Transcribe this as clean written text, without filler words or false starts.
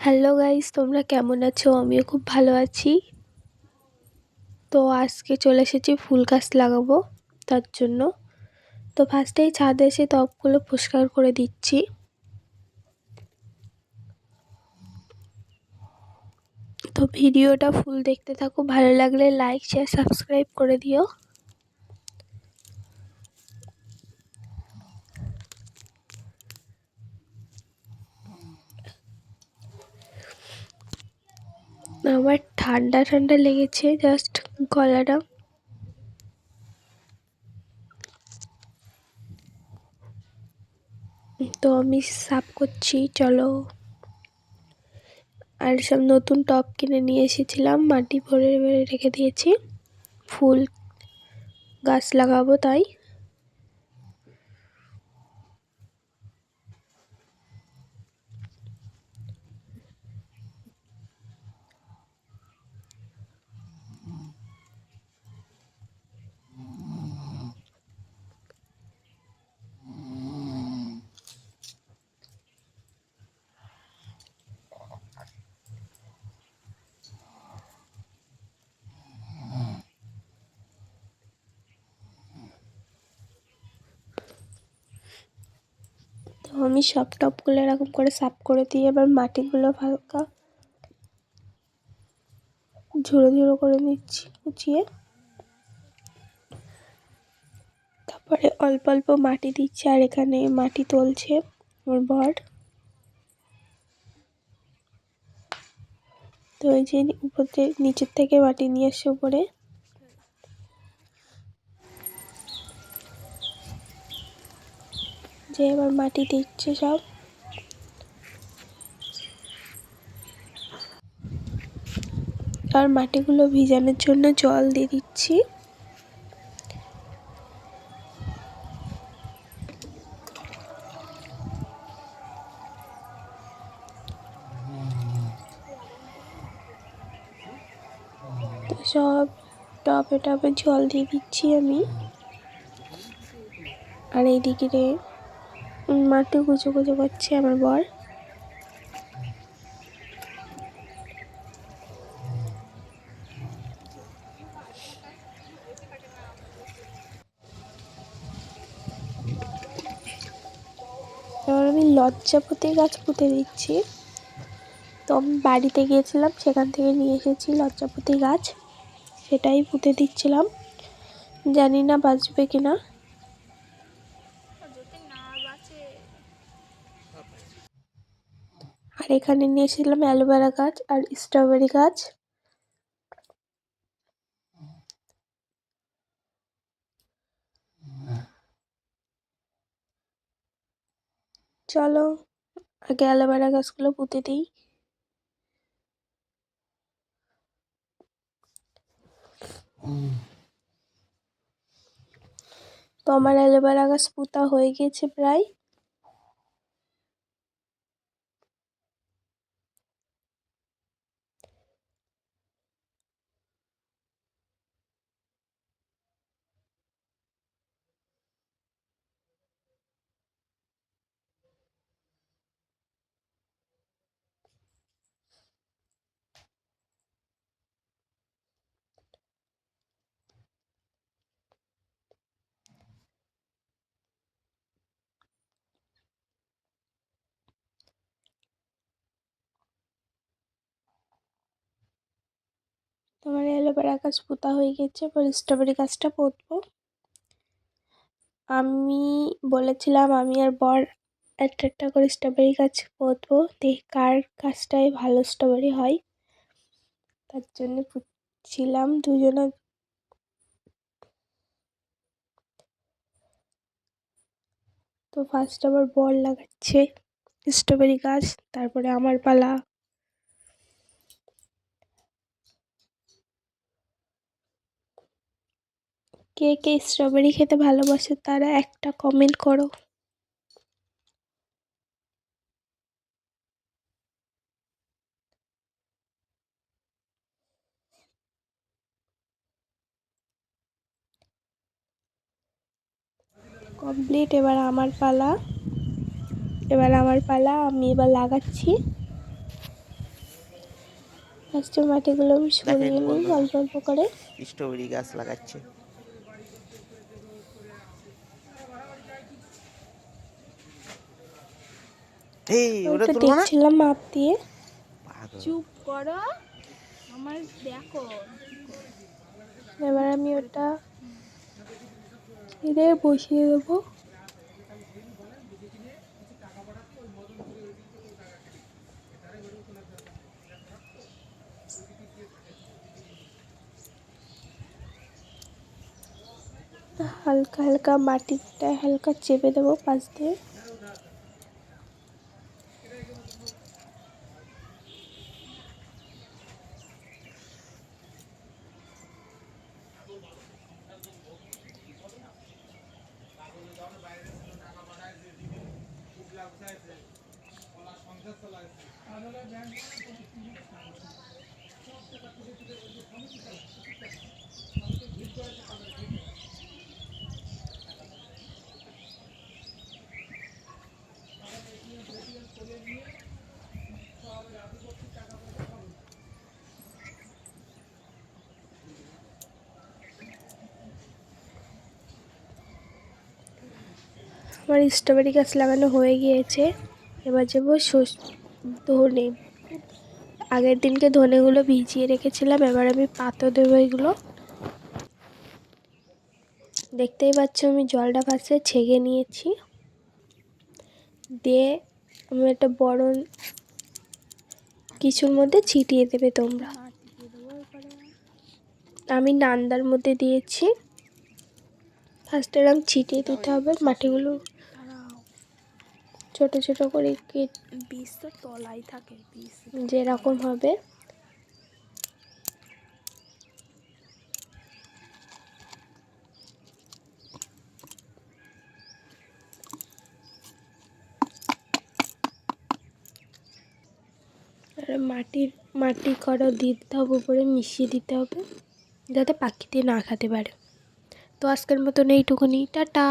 Hello guys, তোমরা কেমন আছো? আমিও খুব ভালো আছি। তো আজকে চলে এসেছি ফুল গাছ লাগাবো তার জন্য। তো ফার্স্টেই ছাদে এসে টবগুলো পরিষ্কার করে দিচ্ছি। তো ভিডিওটা ফুল দেখতে থাকো, ভালো লাগলে লাইক শেয়ার সাবস্ক্রাইব করে দিও। আমার ঠান্ডা ঠান্ডা লেগেছে, জাস্ট গলাটা। তো আমি সাফ করছি, চলো। আর সব নতুন টব কিনে নিয়ে এসেছিলাম, মাটি ভরে ভরে রেখে দিয়েছি, ফুল গাছ লাগাবো তাই। তো আমি সব টবগুলো এরকম করে সাফ করে দিয়ে এবার মাটিগুলো হালকা ঝুড়ো ঝুড়ো করে নিচ্ছি কুচিয়ে। তারপরে অল্প অল্প মাটি দিচ্ছি, আর এখানে মাটি তুলছে আমার বর। তো এই যে উপর নিচের থেকে মাটি নিয়ে আসছে উপরে। যে এবার মাটি দিচ্ছে সব। আর মাটিগুলো ভিজানোর জন্য জল দিয়ে দিচ্ছি। তো সব টবে টবে জল দিয়ে দিচ্ছি আমি। আর এইদিকে মাটি কুচো কুচো করছে আমার বর। এবার আমি লজ্জাপতি গাছ পুঁতে দিচ্ছি। তো আমি বাড়িতে গিয়েছিলাম, সেখান থেকে নিয়ে এসেছি লজ্জাপতি গাছ, সেটাই পুঁতে দিচ্ছিলাম। জানি না বাঁচবে কিনা। আর এখানে নিয়ে এসেছিলাম অ্যালোভেরা গাছ আর স্ট্রবেরি গাছ। চলো আগে অ্যালোভেরা গাছগুলো পুঁতে দিই। তো আমার অ্যালোভেরা গাছ পোঁতা হয়ে গেছে প্রায়। তোমার অ্যালোভেরা গাছ পোঁতা হয়ে গেছে, এবার স্ট্রবেরি গাছটা পুঁতবো। আমি বলেছিলাম আমি আর বর একটা একটা করে স্ট্রবেরি গাছ পুঁতবো, দেখি কার গাছটায় ভালো স্ট্রবেরি হয়, তার জন্য পুঁতছিলাম দুজনে। তো ফার্স্ট আবার বর লাগাচ্ছে স্ট্রবেরি গাছ, তারপরে আমার পালা। কে কে স্ট্রবেরি খেতে ভালোবাসে তারা একটা কমেন্ট করো। কমপ্লিট, এবার আমার পালা। আমি এবার লাগাচ্ছি। ফার্স্টে মাটিগুলো আমি সরিয়ে দেখেন নিই বন্ধুরা, অল্প অল্প করে। স্ট্রবেরি গাছ লাগাচ্ছে। এই ওটা ওটা তুলবো না, দেখছিলাম মাপ দিয়ে। পাগল। চুপ করো, আমার দেখো। এবার আমি ওটা এদের বসিয়ে দেবো। হালকা হালকা মাটিটা হালকা চেপে দেবো পাশ দিয়ে। আমার স্ট্রবেরি গাছ লাগানো হয়ে গিয়েছে। এবার যাবো ধনে। আগের দিনকে ধনেগুলো ভিজিয়ে রেখেছিলাম, এবার আমি পাতা দেবো এগুলো। দেখতেই পাচ্ছ আমি জলটা ফার্স্টে ছেঁকে নিয়েছি, দিয়ে আমি একটা বড় কিছুর মধ্যে ছিটিয়ে দেবে তোমরা। আমি নান্দার মধ্যে দিয়েছি। ফার্স্টে এরকম ছিটিয়ে দিতে হবে মাটিগুলো ছোট ছোট করে বীজ তো তলাই থাকে, বীজ যেরকম হবে। আর মাটি করা দিতে হবে, উপরে মিশিয়ে দিতে হবে যাতে পাখিতে না খেতে পারে। তো আজকের মতন এইটুকুনি, টাটা।